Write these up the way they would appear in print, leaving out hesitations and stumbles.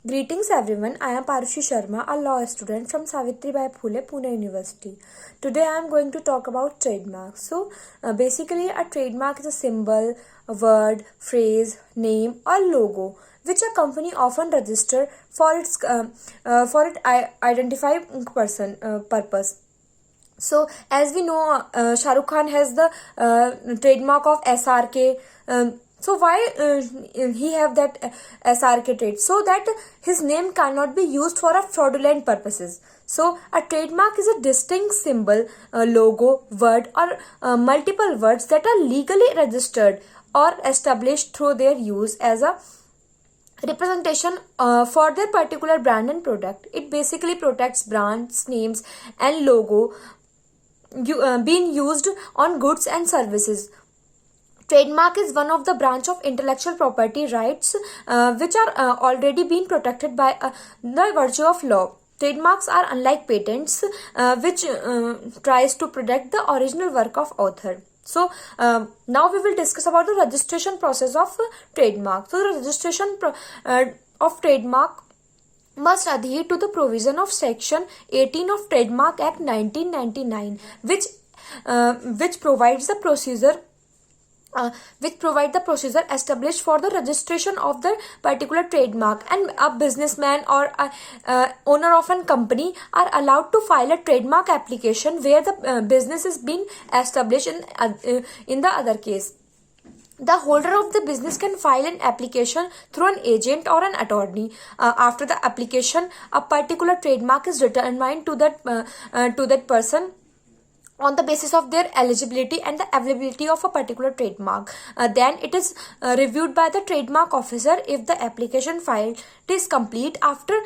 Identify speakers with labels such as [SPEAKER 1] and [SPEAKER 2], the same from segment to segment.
[SPEAKER 1] Greetings everyone, I am Parushi Sharma, a law student from Savitribai Phule, Pune University. Today I am going to talk about trademarks. Basically a trademark is a symbol, a word, phrase, name or logo which a company often register for its identify purpose. So, as we know, Shah Rukh Khan has the trademark of SRK. So why he have that SRK trade? So that his name cannot be used for a fraudulent purposes. So a trademark is a distinct symbol, logo, word, or multiple words that are legally registered or established through their use as a representation for their particular brand and product. It basically protects brands, names, and logo being used on goods and services. Trademark is one of the branch of intellectual property rights which are already being protected by the virtue of law. Trademarks are unlike patents which tries to protect the original work of author. So now we will discuss about the registration process of trademark. So the registration of trademark must adhere to the provision of Section 18 of Trademark Act 1999, which provides the procedure established for the registration of the particular trademark, and a businessman or owner of a company are allowed to file a trademark application where the business is being established in the other case. The holder of the business can file an application through an agent or an attorney. After the application, a particular trademark is determined to that person on the basis of their eligibility and the availability of a particular trademark. Then it is reviewed by the trademark officer. If the application filed is complete after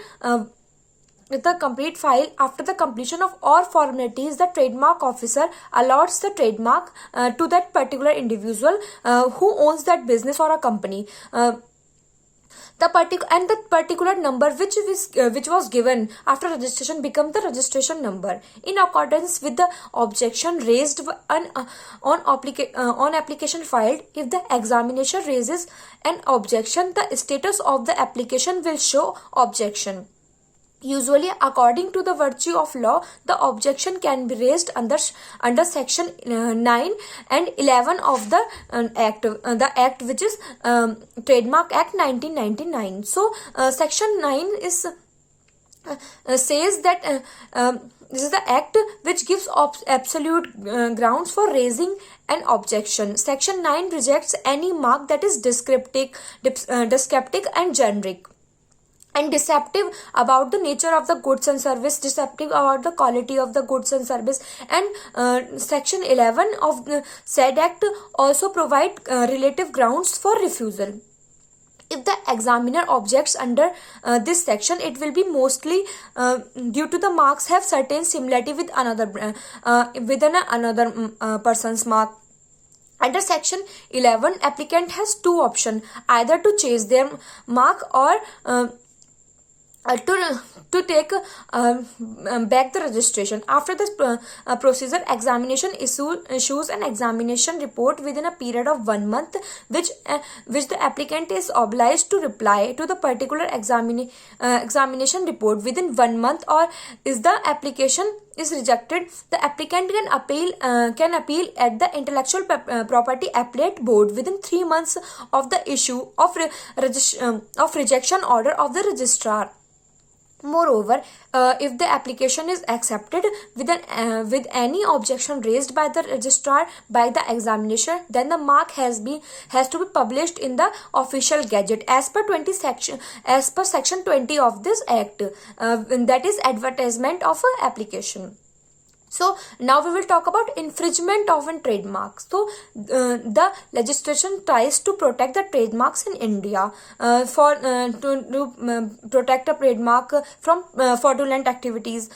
[SPEAKER 1] the completion of all formalities, the trademark officer allots the trademark to that particular individual who owns that business or a company. The particular number which was given after registration becomes the registration number. In accordance with the objection raised on application filed, if the examination raises an objection, the status of the application will show objection. Usually, according to the virtue of law, the objection can be raised under Section 9 and 11 of the Act which is Trademark Act 1999. So, Section 9 is says that this is the act which gives absolute grounds for raising an objection. Section 9 rejects any mark that is descriptive and generic and deceptive about the nature of the goods and service, deceptive about the quality of the goods and service. And Section 11 of the said act also provide relative grounds for refusal. If the examiner objects under this section, it will be mostly due to the marks have certain similarity with another person's mark. Under Section 11, applicant has two options: either to change their mark or to take back the registration. After this procedure, examination issues an examination report within a period of 1 month, which the applicant is obliged to reply to the particular examination report within 1 month, or is the application is rejected, the applicant can appeal at the Intellectual Property Appellate Board within 3 months of the issue of rejection order of the registrar. Moreover, if the application is accepted with any objection raised by the registrar by the examination, then the mark has to be published in the official gazette as per Section 20 of this act, that is advertisement of an application. So now we will talk about infringement of a trademark. So the legislation tries to protect the trademarks in India to protect a trademark from fraudulent activities.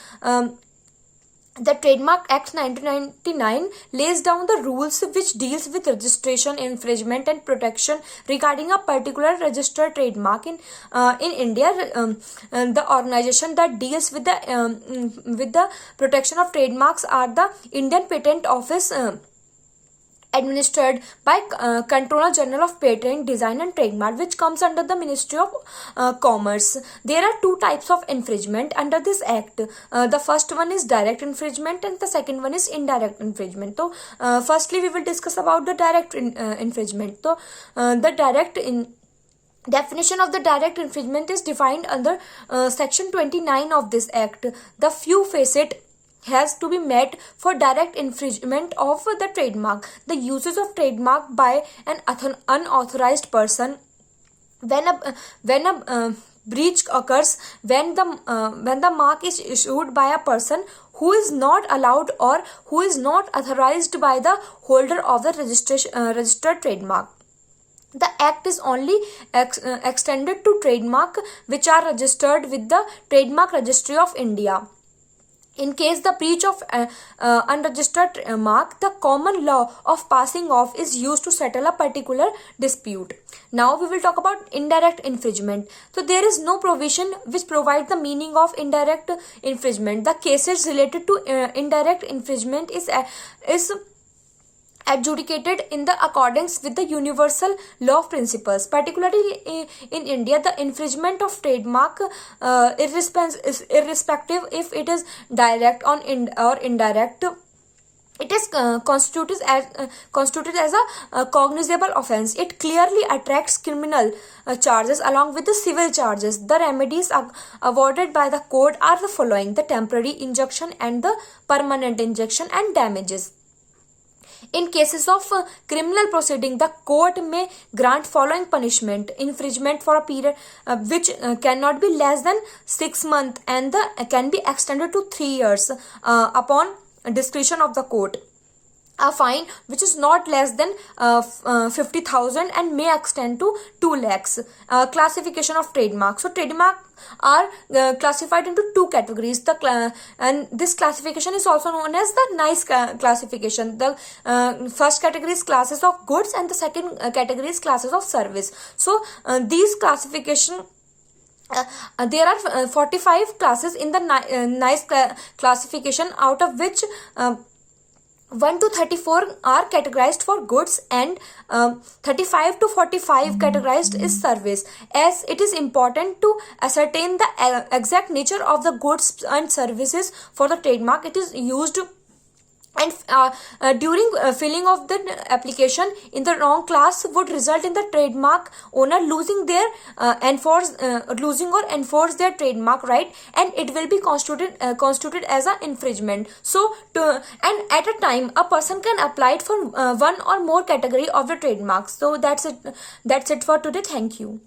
[SPEAKER 1] The Trademark Act 1999 lays down the rules which deals with registration, infringement and protection regarding a particular registered trademark. In India, the organization that deals with the protection of trademarks are the Indian Patent Office administered by Controller General of Patent, Design and Trademark, which comes under the Ministry of Commerce. There are two types of infringement under this act. The first one is direct infringement and the second one is indirect infringement. So firstly we will discuss about the direct infringement. So definition of the direct infringement is defined under section 29 of this act. The few facet has to be met for direct infringement of the trademark. The uses of trademark by an unauthorized person when a breach occurs when the mark is issued by a person who is not allowed or who is not authorized by the holder of the registered trademark. The act is only extended to trademark which are registered with the Trademark Registry of India. In case the breach of unregistered mark, the common law of passing off is used to settle a particular dispute. Now we will talk about indirect infringement. So there is no provision which provides the meaning of indirect infringement. The cases related to indirect infringement is adjudicated in the accordance with the universal law principles. Particularly in India, the infringement of trademark, irrespective if it is direct or indirect, it is constituted as a cognizable offence. It clearly attracts criminal charges along with the civil charges. The remedies awarded by the court are the following: the temporary injunction and the permanent injunction and damages. In cases of criminal proceeding, the court may grant following punishment: infringement for a period which cannot be less than 6 months and can be extended to 3 years upon discretion of the court. A fine which is not less than 50,000 and may extend to 2 lakhs. Classification of trademark. So trademark are classified into two categories. And this classification is also known as the NICE classification. The first category is classes of goods and the second category is classes of service. So these classification there are 45 classes in the NICE classification, out of which 1 to 34 are categorized for goods and 35 to 45 categorized is service. As it is important to ascertain the exact nature of the goods and services for the trademark, it is used. And during filling of the application in the wrong class would result in the trademark owner losing or enforce their trademark right, and it will be constituted as an infringement. So and at a time a person can apply it for one or more category of the trademarks. So that's it for today. Thank you.